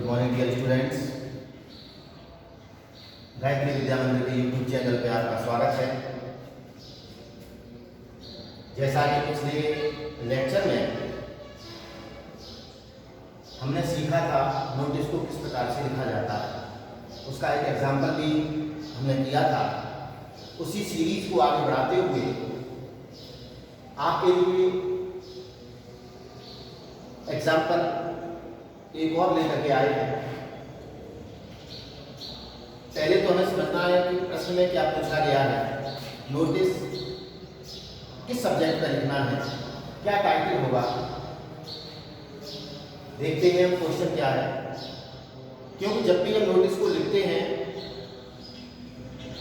Morning dear students. Gayatri Vidya Mandir के YouTube channel पे आपका स्वागत है। जैसा कि पिछले लेक्चर में हमने सीखा था नोटिस को किस प्रकार से लिखा जाता है, उसका एक एग्जाम्पल भी हमने किया था। उसी सीरीज को आगे बढ़ाते हुए आपके लिए एग्जाम्पल एक और लेकर के आए हैं। पहले तो हमें समझना है कि प्रश्न में क्या पूछा गया है, नोटिस किस सब्जेक्ट पर लिखना है, क्या टाइटल होगा। देखते हैं क्वेश्चन क्या है, क्योंकि जब भी हम नोटिस को लिखते हैं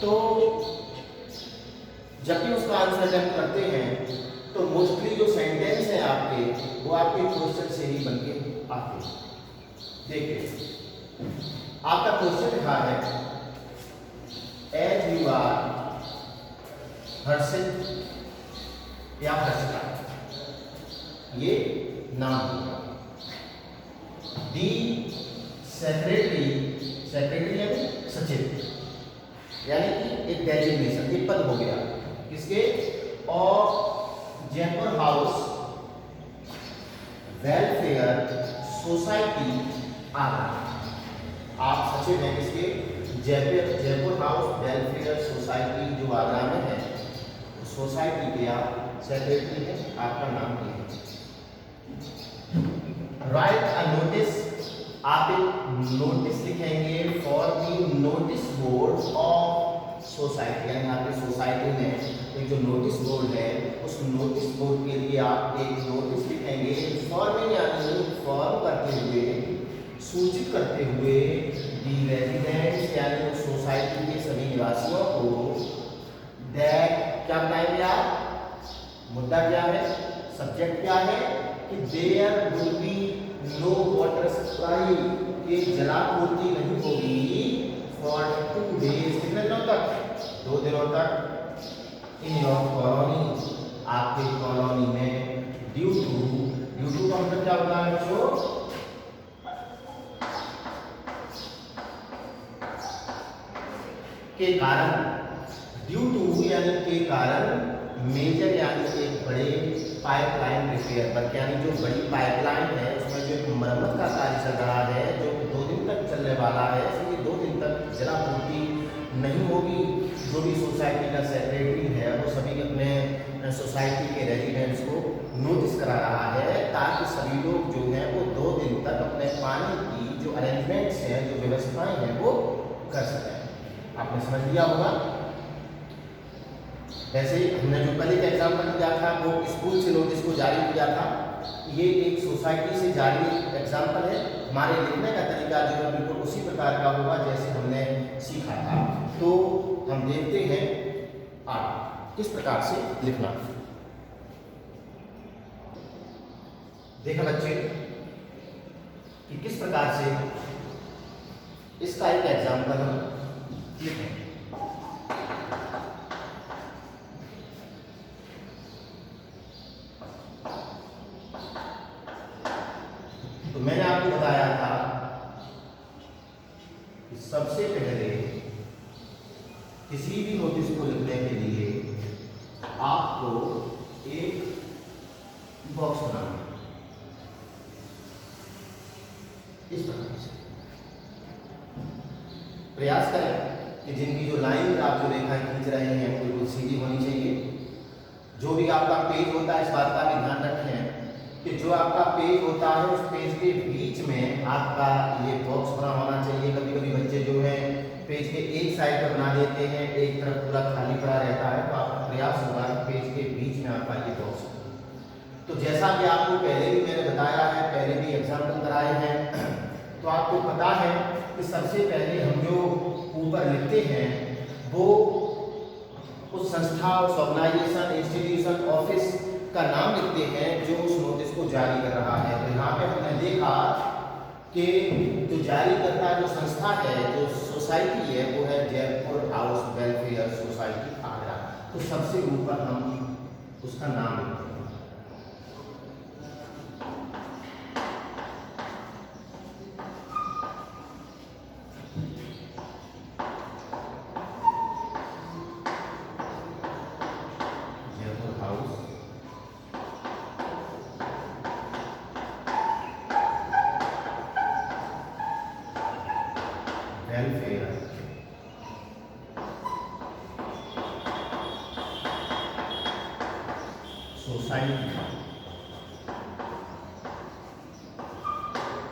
तो जब भी उसका आंसर अटेम्प्ट करते हैं तो मोस्टली जो सेंटेंस है आपके वो आपके क्वेश्चन से ही बनके आते हैं। देखिए आपका क्वेश्चन लिखा है एज यू आर हर्षित या हर्षिता, ये नाम होगा। दी सेक्रेटरी, सेक्रेटरी यानी सचिव, यानी कि एक डेजिग्नेशन, एक पद हो गया किसके, और Jaipur house welfare society Agra. आप सचिव हैं किसके, जयपुर हाउस वेलफेयर सोसाइटी जो आगरा में है, सोसाइटी के आप सेक्रेटरी हैं, आपका नाम ये है। राइट अ नोटिस, आप एक नोटिस लिखेंगे for the notice board of society, यानी आपकी सोसाइटी में एक जो नोटिस बोर्ड है उस नोटिस बोर्ड के लिए आप एक नोटिस लिखेंगे। इन्फॉर्मिंग यानी इन्फॉर्म करते हुए, सूचित करते हुए दी रेजिडेंट्स यानी सोसाइटी के सभी निवासियों को दैट, क्या बताएंगे आप, मुद्दा क्या है, सब्जेक्ट क्या है कि there will be no water supply, कि जलापूर्ति नहीं होगी फॉर 2 डेज, कितने दिनों तक, 2 दिनों तक, इन योर कॉलोनी, आपके कॉलोनी में, ड्यू टू का मतलब क्या होता है बच्चों, के कारण, ड्यू टू यानी के कारण, मेजर यानी एक बड़े पाइपलाइन रिपेयर वर्क, यानी जो बड़ी पाइपलाइन है उसमें जो एक मरम्मत का कार्य चल रहा है जो 2 दिन तक चलने वाला है, इसलिए 2 दिन तक जलापूर्ति नहीं होगी। जो भी सोसाइटी का सेक्रेटरी है वो सभी अपने सोसाइटी के रेजिडेंट्स को नोटिस करा रहा है ताकि सभी लोग जो हैं वो 2 दिन तक अपने पानी की जो अरेंजमेंट्स हैं, जो व्यवस्थाएं हैं वो कर सकें। आपने समझ लिया होगा। वैसे ही हमने जो कल एक एग्जाम्पल दिया था वो स्कूल से नोटिस को जारी किया था, ये एक सोसाइटी से जारी एग्जाम्पल है। हमारे लिखने का तरीका जो है बिल्कुल उसी प्रकार का होगा जैसे हमने सीखा था। तो हम देखते हैं आगे किस प्रकार से लिखना। देखा बच्चे कि किस प्रकार से इसका एक एग्जाम्पल हम लिखें। तो मैंने आपको बताया था कि सबसे पहले किसी भी नोटिस को लिखने के लिए आपको एक बॉक्स बनाना है इस प्रकार से। प्रयास करें कि जिनकी जो लाइन आप जो रेखाएं खींच रहे हैं वो बिल्कुल सीधी होनी चाहिए। जो भी आपका पेज होता है इस बात का भी ध्यान रखें कि जो आपका पेज होता है उस पेज के बीच में आपका ये बॉक्स बना होना चाहिए। कभी कभी बच्चे जो है पेज के एक साइड पर बना देते हैं, एक तरफ पूरा खाली पड़ा रहता है, तो आपका प्रयास होगा कि पेज के बीच में आपका ये बॉक्स हो। तो जैसा कि आपको पहले भी मैंने बताया है, पहले भी एग्जाम्पल कराए हैं, तो आपको पता है कि सबसे पहले हम जो ऊपर लिखते हैं वो उस संस्था, उस ऑर्गेनाइजेशन, इंस्टीट्यूशन, ऑफिस का नाम लिखते हैं जो उस नोटिस को जारी कर रहा है। तो यहाँ पे हमने देखा कि जो जारी करता जो संस्था है, जो सोसाइटी है वो है Jaipur house welfare society Agra. तो सबसे ऊपर हम उसका नाम लिखते हैं।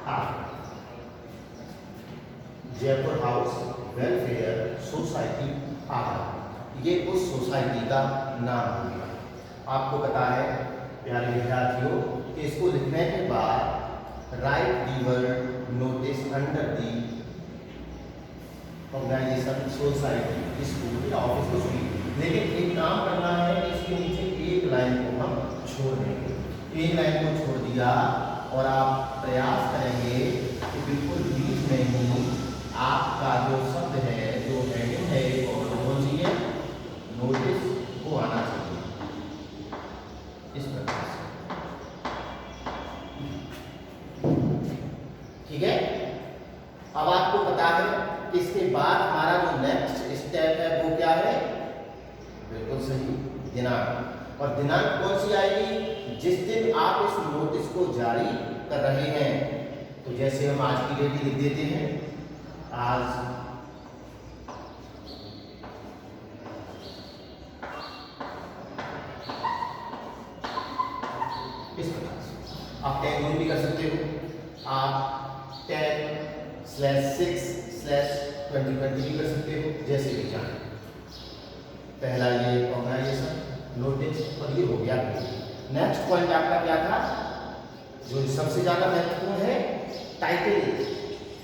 Agra, Jaipur house welfare society Agra, ये उस सोसाइटी का नाम हो गया। आपको पता है प्यारे विद्यार्थियों कि इसको लिखने के बाद write the word notice under the organization society school या ऑफिस को सुनिए, लेकिन एक काम करना है कि इसके नीचे एक लाइन को हम छोड़ देंगे। एक लाइन को छोड़ दिया और आप प्रयास करेंगे कि बिल्कुल बीच में ही आपका जो शब्द है, जो हेडिंग है, और कौन सी है, नोटिस को आना चाहिए इस प्रकार से। ठीक है, अब आपको पता है कि इसके बाद हमारा जो नेक्स्ट स्टेप है वो क्या है, बिल्कुल सही, दिनांक। और दिनांक कौन सी आएगी, जिस दिन आप इस नोटिस को जारी कर रहे हैं। तो जैसे हम आज की डेट लिख देते हैं, आज इस प्रकार से आप 10 यूज भी कर सकते हो, आप 10/6/2020 भी कर सकते हो, जैसे भी चाहें। पहला ये ऑर्गेनाइजेशन नोटिस और ये हो गया। नेक्स्ट पॉइंट आपका क्या था, जो सबसे ज्यादा महत्वपूर्ण है, title,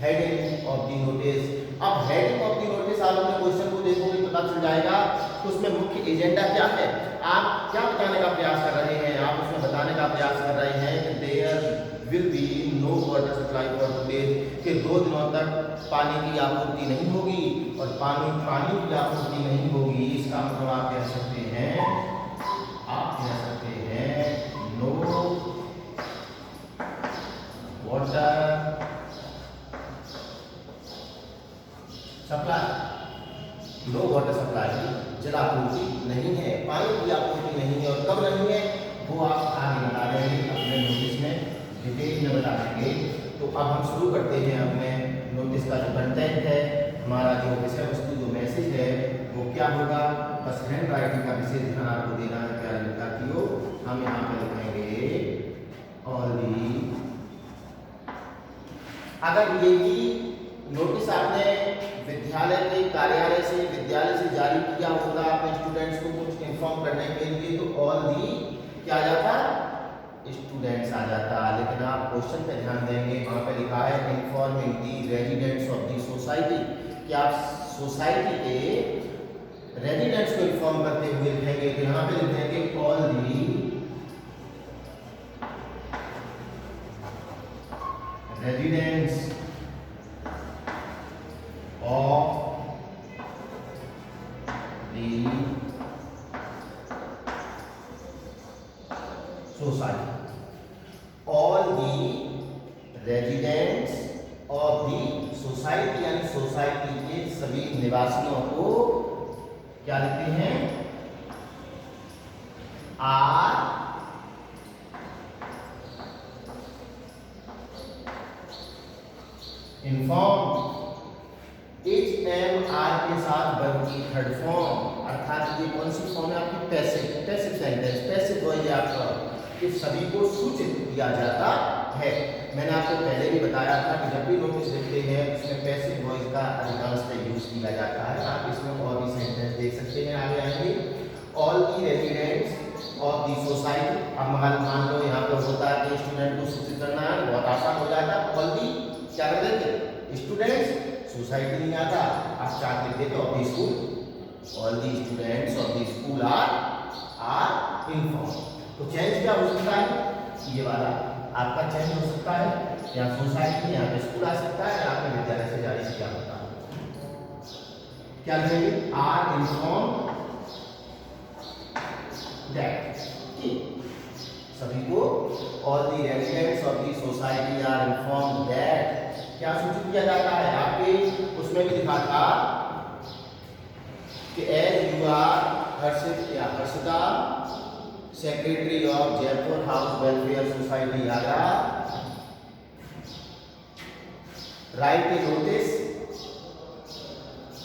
heading of the notice. अब हेडिंग ऑफ द नोटिस आप अपने क्वेश्चन को देखोगे पता चल जाएगा कि उसमें मुख्य एजेंडा क्या है, आप क्या बताने का प्रयास कर रहे हैं। आप उसमें बताने का प्रयास कर रहे हैं कि there will be no water supply for 2 days, कि 2 दिनों तक पानी की आपूर्ति नहीं होगी, और पानी की आपूर्ति नहीं होगी, इसका मतलब आप कह सकते हैं, no water supply, no water supply, जल आपूर्ति नहीं है, पानी की आपूर्ति नहीं है। और कब नहीं है वो आप आगे बता देंगे, अपने नोटिस में डिटेल में बता देंगे। तो अब हम शुरू करते हैं अपने नोटिस का जो कंटेंट है, हमारा जो विषय वस्तु, जो मैसेज है वो क्या होगा। बस हैंड राइटिंग का विशेष ध्यान आपको देना है प्यारे विद्यार्थियों। हम यहाँ पर लिखेंगे ऑल दी, अगर यही नोटिस आपने विद्यालय के कार्यालय से, विद्यालय से जारी किया होगा अपने स्टूडेंट्स को कुछ इन्फॉर्म करने के लिए, तो ऑल दी क्या आ जाता, स्टूडेंट्स आ जाता। लेकिन आप क्वेश्चन पे ध्यान देंगे, वहां पे लिखा है informing the residents of the society, कि आप सोसाइटी के रेजिडेंट्स को इन्फॉर्म करते हुए लिखेंगे। तो यहाँ पे लिखेंगे all the residents of the society, all the residents of the society, यानी सोसाइटी के सभी निवासियों को क्या लिखते हैं, आर इन्फॉर्म, HMR के साथ वर्ब की थर्ड फॉर्म, अर्थात ये कौन सी फॉर्म है आपकी, पैसिव सेंटेंस, पैसिव वॉइस है आपका, कि सभी को सूचित किया जाता है। मैंने आपको पहले भी बताया था कि जब भी नोटिस लिखते हैं उसमें पैसिव वॉइस का अधिकांशतः यूज किया जाता है। आप इसमें और भी सेंटेंस देख सकते हैं, आगे आएंगे। All the residents of the society, अब मान लो यहाँ पर होता है कि स्टूडेंट को सूचित करना है, बहुत आसान हो जाता है। ऑल दी क्या कर देते, स्टूडेंट्स, सोसाइटी नहीं आता, आप चार्ट लिख देते of the school, all the students of the school are inform. तो चेंज क्या हो सकता है, ये वाला आपका चेंज हो सकता है, या सोसाइटी, यहाँ पे स्कूल आ सकता है, या आपने विद्यालय से जारी किया होता है। क्या लिखेंगे, आर इन्फॉर्म दैट, सभी को, all the residents of the society are inform that, क्या सूचित किया जाता है। आपके उसमें भी लिखा था कि एज यू आर हर्षित या Harshita, secretary of Jaipur house welfare society Agra, write a notice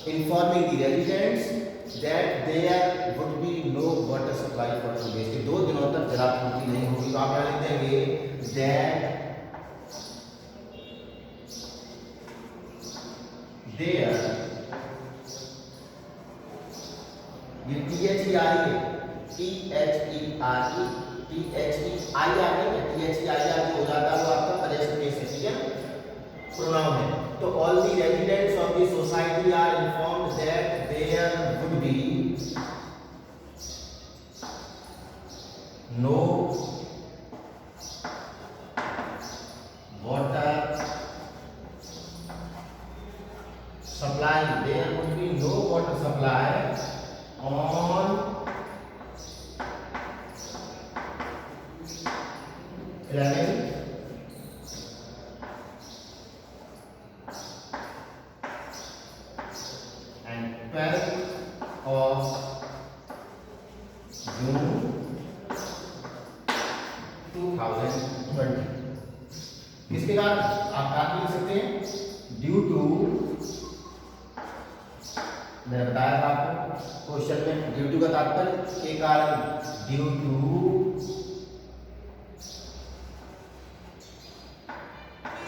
informing the residents that there would be no water supply for 2 days, 2 दिनों तक जलापूर्ति नहीं होगी। तो आप क्या लिख देंगे, दैट देयर, ये THERE, THERE, THEIR नहीं, THEIR जो हो जाता है वो आपका प्रेजेंट केस है, ठीक है, प्रोनाउन है। तो all the residents of the society are informed that there would be no water supply, there would be no water supply on 11th and 12th of June 2020। किसके कारण आप कारण लिख सकते हैं, ड्यू टू, मैंने बताया था आपको क्वेश्चन में, ड्यू टू का तात्पर्य के कारण, ड्यू टू,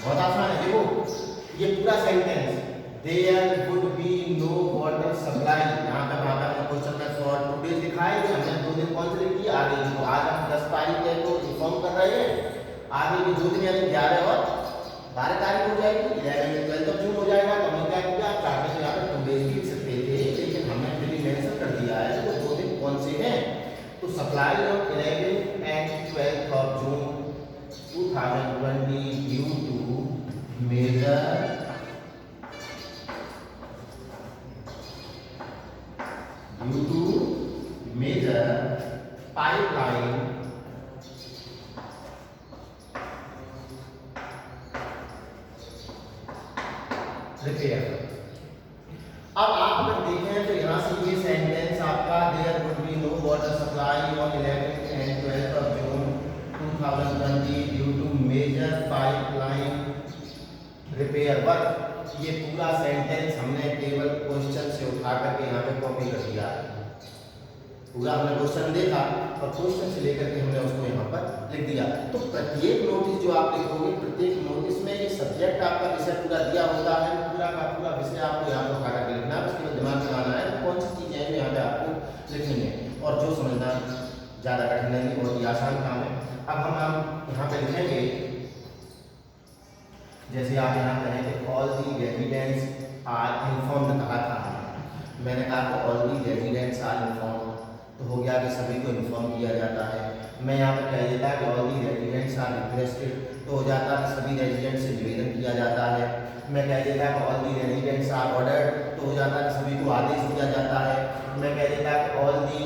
बहुत आसान है, देखो ये पूरा sentence, there would be no water supply, यहाँ तक आता है क्वेश्चन में फॉर टुडे दिखाया कि हमने 2 दिन कौन से लिखी, आगे जो आज हम 10 तारीख है तो इन्फॉर्म कर रहे हैं, आगे की 2 दिन यानी 11 और 12 तारीख हो जाएगी, 11 12 जून हो जाएगा। तो हमने क्या किया, चाहते तो यहाँ पर 2 डेज भी लिख सकते थे, लेकिन हमने फिर भी मेंशन कर दिया है तो 2 दिन कौन से हैं, तो supply of 11 and 12 of June 2020 due to major pipeline repair. अब आप अगर देखें तो यहाँ से ये सेंटेंस आपका, there would be no water supply on 11th and 12th of June 2020 due to major pipeline repair work, ये पूरा सेंटेंस हमने केवल क्वेश्चन से उठा करके यहाँ पे कॉपी कर दिया है। पूरा हमने क्वेश्चन देखा और क्वेश्चन से लेकर के हमने उसको यहाँ पर लिख दिया। तो प्रत्येक नोटिस जो आप लिखोगे, प्रत्येक नोटिस में ये सब्जेक्ट आपका विषय पूरा दिया होता है, पूरा का पूरा विषय आपको यहाँ पर उठा करके लिखना है, उसके बाद दिमाग लगाना है कौन सी चीज़ें हैं यहाँ पे आपको लिखनी है, और जो समझना ज़्यादा कठिन नहीं, बहुत ही आसान काम है। अब हम यहाँ पे लिखेंगे, जैसे आप यहाँ कहेंगे all the residents are informed, कहा था मैंने कहा all the residents are informed, तो हो गया कि सभी को इन्फॉर्म किया जाता है। मैं यहाँ पर कह देता है all the residents are requested, तो हो जाता है सभी रेजिडेंट से निवेदन किया जाता है। मैं कह देता है all the residents are ordered, तो हो जाता है सभी को आदेश दिया जाता है। मैं कह देता है all the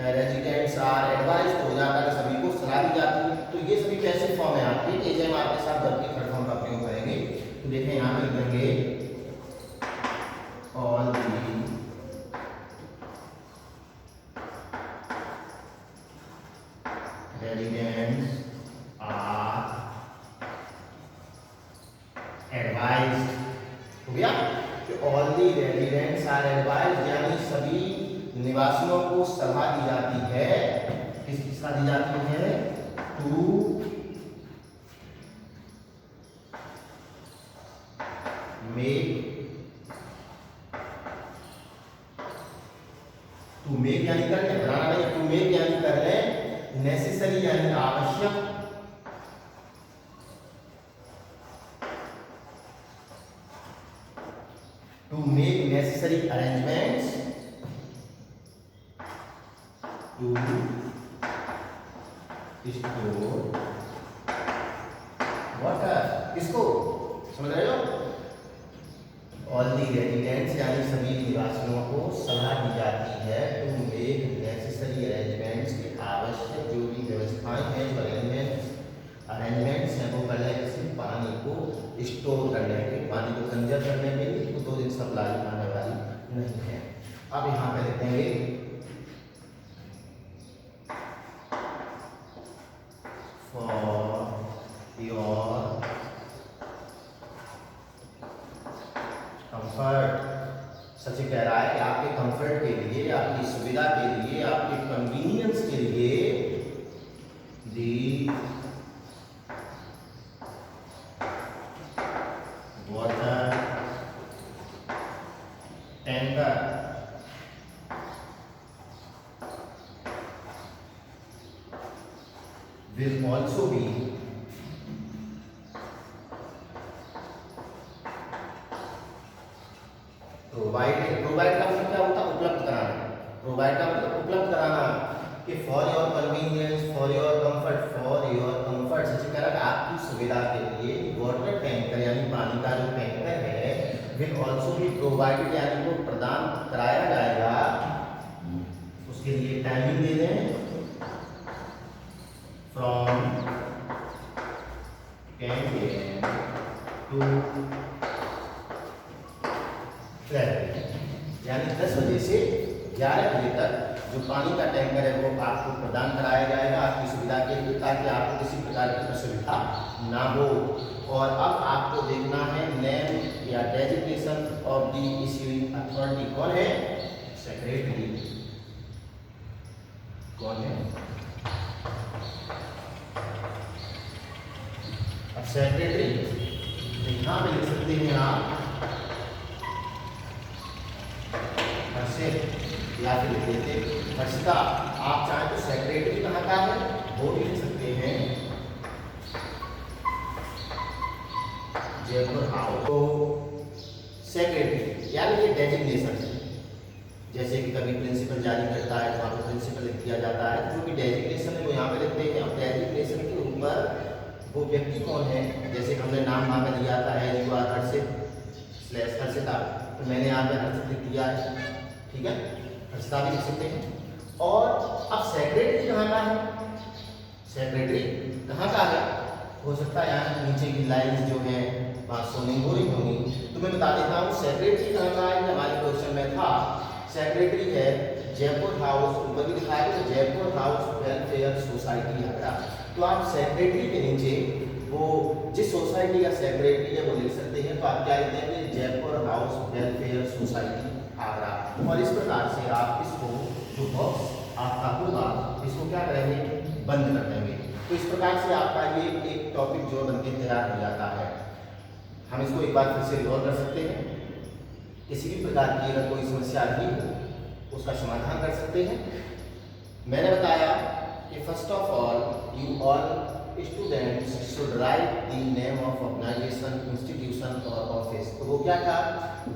residents are advise, तो हो जाता है सभी को सलाह दी जाती है। तो ये सभी कैसे फॉर्म है आपके, जैसे हम आपके साथ वर्ब की थर्ड फॉर्म का प्रयोग करेंगे। तो देखें यहाँ पर लिखेंगे all the residents are advised, हो गया कि all the residents are advised, यानी सभी निवासियों को सलाह दी जाती है, किसकी सलाह दी जाती है, टू मेक यानी करने, बनाना नहीं, टू मेक यानी करने, नेसेसरी यानी आवश्यक, to make necessary arrangements to store water, किसको समझ रहे हो, ऑल दी रेजिडेंट्स यानी सभी निवासियों को सलाह दी जाती है टू मेक नेसेसरी अरेंजमेंट्स, की आवश्यक जो भी व्यवस्थाएं हैं, जो अरेंजमेंट्स हैं वो करने से पानी को स्टोर करने के, पानी को कंजर्व करने के लिए, तो 2 दिन सप्लाई आने वाली नहीं है। अब यहाँ पे लिखेंगे फॉर योर कंफर्ट, सच कह रहा है कि आपके कंफर्ट के लिए, आपकी सुविधा के लिए, आपके कन्वीनियंस के लिए, the water tanker will also be provided. Provide का मतलब क्या होता है? उपलब्ध कराना. Provide का मतलब उपलब्ध कराना कि for your convenience, for your comfort, सच कह रहा है आपकी सुविधा के लिए वाटर टैंकर यानी पानी का जो टैंकर है will also be provided यानी वो प्रदान कराया जाएगा. उसके लिए टाइमिंग दे दें from 10 AM to 12 AM यानी 10 बजे से 11 बजे तक जो पानी का टैंकर है वो आपको प्रदान कराया जाएगा आपकी सुविधा के लिए, ताकि आपको किसी प्रकार की असुविधा ना हो. और अब आपको देखना है नेम या designation of the issuing authority. कौन है? सेक्रेटरी. कौन है? अब सेक्रेटरी यहाँ पे लिख सकते हैं आप या फिर लिख देते हर्षिता. आप चाहें तो सेक्रेटरी कहाँ का है वो भी लिख सकते हैं जयपुर हाउस. तो सेक्रेटरी यानी ये डेजिग्नेशन है. जैसे कि कभी प्रिंसिपल जारी करता है तो वहाँ पर प्रिंसिपल लिख दिया जाता है. जो भी डेजिग्नेशन है वो यहाँ पे लिखते हैं. अब डेजिग्नेशन के ऊपर वो व्यक्ति कौन है, जैसे हमने नाम वहाँ पे दिया था है जो हर्षिता, तो मैंने यहाँ पे हर्षित लिख दिया है. ठीक है, हर्षिता भी लिख सकते हैं. और अब सेक्रेटरी कहाँ का है? सेक्रेटरी कहाँ का है? हो सकता है यहाँ नीचे की लाइन जो है वहाँ सोनिंग हो रही होंगी, तो मैं बता देता हूँ सेक्रेटरी कहाँ का है. हमारे क्वेश्चन में था सेक्रेटरी है जयपुर हाउस, ऊपर भी दिखाया है तो Jaipur house welfare society Agra. तो आप सेक्रेटरी के नीचे वो जिस सोसाइटी का सेक्रेटरी है वो लिख सकते हैं. तो आप क्या लिख देंगे? Jaipur house welfare society Agra. और इस प्रकार से आप इसको जो बॉक्स आपका होगा इसको क्या करेंगे? बंद कर देंगे. तो इस प्रकार से आपका ये एक टॉपिक जो बनके तैयार हो जाता है. हम इसको एक बार फिर से रिवॉल्व कर सकते हैं. किसी भी प्रकार की अगर कोई समस्या भी हो उसका समाधान कर सकते हैं. मैंने बताया कि first of all you all students should write the name of organization, institution or office. तो वो क्या था?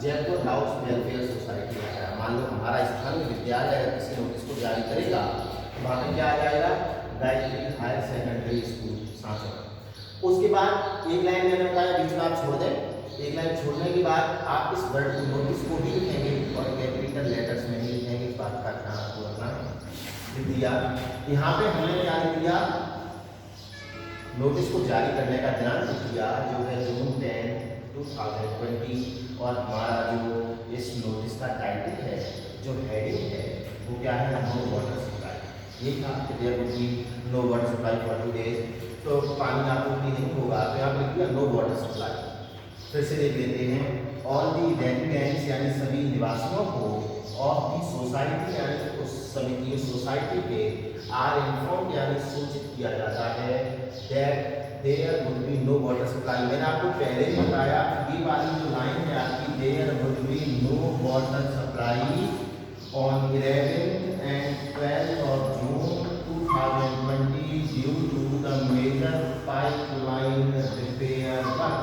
जयपुर हाउस वेलफेयर सोसाइटी आया. मान लो हमारा स्थानीय विद्यालय अगर किसी नोटिस को जारी करेगा तो वहाँ पे क्या आ जाएगा? Gayatri higher secondary school Sanchore. उसके बाद एक लाइन मैंने बताया बीच में आप छोड़ दें. एक लाइन छोड़ने के बाद आप इस वर्ड नोटिस को भी लिखेंगे और कैपिटल लेटर्स में ही लिखेंगे. इस बात का ध्यान आपको रखना है. लिख दिया. यहाँ पे हमने क्या लिख दिया? नोटिस को जारी करने का दिनांक लिख दिया जो है जून 10, 2020. और हमारा जो इस नोटिस का टाइटल है, जो हेडिंग है वो क्या है? No water supply. ये था कि there would be no water supply for 2 days. तो पानी आपूर्ति नहीं होगा तो यहाँ पर लिख दिया नो वाटर सप्लाई. फिर से देख लेते हैं. ऑल दी रेजिडेंट्स यानी सभी निवासियों को ऑफ दी सोसाइटी यानी उस समिति सोसाइटी के आर इन्फॉर्म यानी सूचित किया जाता है that there would be no water supply. मैंने आपको पहले ही बताया ये वाली जो लाइन है आपकी there would be no water supply on 11th and 12th of June 2020 due to the major pipeline repair work.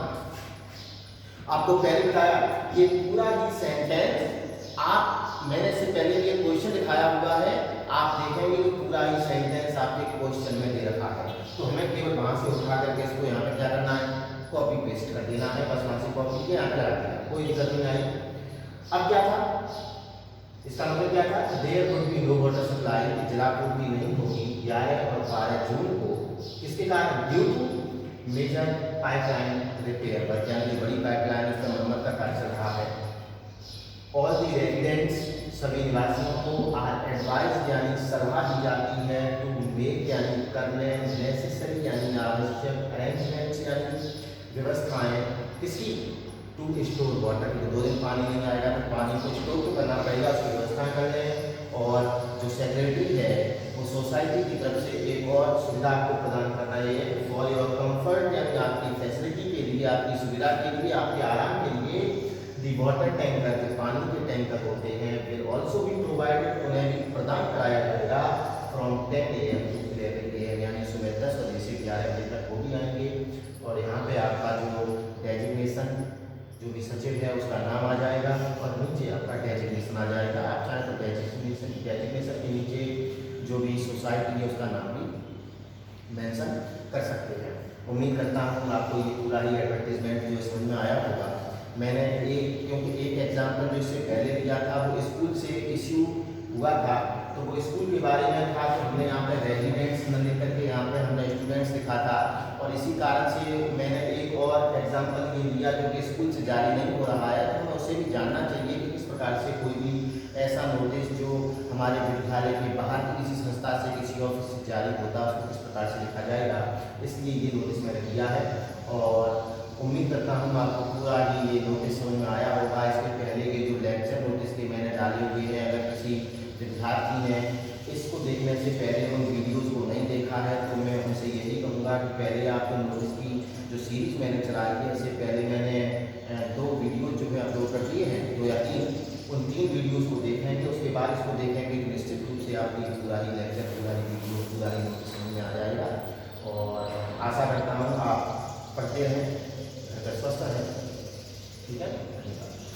आपको पहले बताया ये पूरा ही सेंटेंस आप मैंने इससे पहले ये क्वेश्चन दिखाया हुआ है. आप देखेंगे कि पूरा ही सेंटेंस आपके क्वेश्चन में दे रखा है. तो हमें केवल वहां से उठा करके इसको यहाँ पे क्या करना है? कॉपी पेस्ट कर देना है. बस वहां से कॉपी के यहाँ पे लगा दिया, कोई दिक्कत नहीं आई. अब क्या था? इसका मतलब क्या था? There would be no water supply, जलापूर्ति नहीं होगी 11 और 12 जून को. किसके कारण? Due to major pipeline repair work यानी बड़ी पाइपलाइन उसका मरम्मत का कार्य चल रहा है. ऑल दी रेजिडेंट्स सभी निवासियों को आर एडवाइज यानी सलाह दी जाती है टू मेक यानी करने, नेसेसरी यानी आवश्यक, अरेंजमेंट्स यानी व्यवस्थाएं. किसकी? To store water. 2 दिन पानी नहीं आएगा तो पानी को स्टोर तो करना पड़ेगा, उसकी व्यवस्था कर लें. और जो सेक्रेटरी है वो सोसाइटी की तरफ से एक और सुविधा आपको प्रदान करना है फॉर योर कंफर्ट यानी आपकी फैसिलिटी के लिए, आपकी सुविधा के लिए, आपके आराम के लिए दी वाटर टैंकर, जो पानी के टैंकर होते हैं, विल ऑल्सो बी प्रोवाइडेड, उन्हें भी प्रदान कराया जाएगा फ्रॉम 10 AM टू 11 AM, यानी सुबह 10 बजे से 11 बजे तक वो भी आएंगे। और यहाँ पे आपका जो डेजिग्नेशन, जो भी सचिव है उसका नाम आ जाएगा और नीचे आपका डेजिग्नेशन आ जाएगा। आप चाहें तो डेजिग्नेशन के नीचे जो भी सोसाइटी है उसका नाम भी मेंशन कर सकते हैं। उम्मीद करता हूँ आपको ये पूरा ही एडवर्टीजमेंट जो समझ में आया होगा। मैंने क्योंकि एक एग्जाम्पल जो इससे पहले दिया था वो स्कूल से इश्यू हुआ था, तो वो स्कूल के बारे में था, तो हमने यहाँ पे रेजिडेंट्स न लिख करके यहाँ पे हमने स्टूडेंट्स लिखा था, और इसी कारण से मैंने एक और एग्जाम्पल ये लिया जो कि स्कूल से जारी नहीं हो रहा है, तो हमें उससे भी जानना चाहिए कि किस प्रकार से कोई भी ऐसा नोटिस जो हमारे विद्यालय के बाहर की किसी संस्था से, किसी ऑफिस से जारी होता है उसको किस प्रकार से लिखा जाएगा, इसलिए ये नोटिस मैंने दिया है। और उम्मीद करता हूँ आपको पूरा ही ये नोटिस समझ में आया होगा। इसके पहले के जो लेक्चर नोटिस के मैंने डाले हुए हैं, अगर किसी विद्यार्थी ने इसको देखने से पहले उन वीडियोज़ को नहीं देखा है तो मैं उनसे यही कहूँगा कि पहले आप नोटिस की जो सीरीज मैंने चलाई है, इससे पहले मैंने 2 वीडियो जो है अपलोड कर दिए हैं, 2 या 3, उन 3 वीडियोज़ को देखेंगे, उसके बाद इसको देखेंगे तो निश्चित रूप से आपकी पूरा ही लेक्चर, पूरा ही वीडियो, पूरा ही नोटिस समझ में आ जाएगा। और आशा करता हूँ आप पढ़ते रहें, स्वस्थ रहें। ठीक है, धन्यवाद।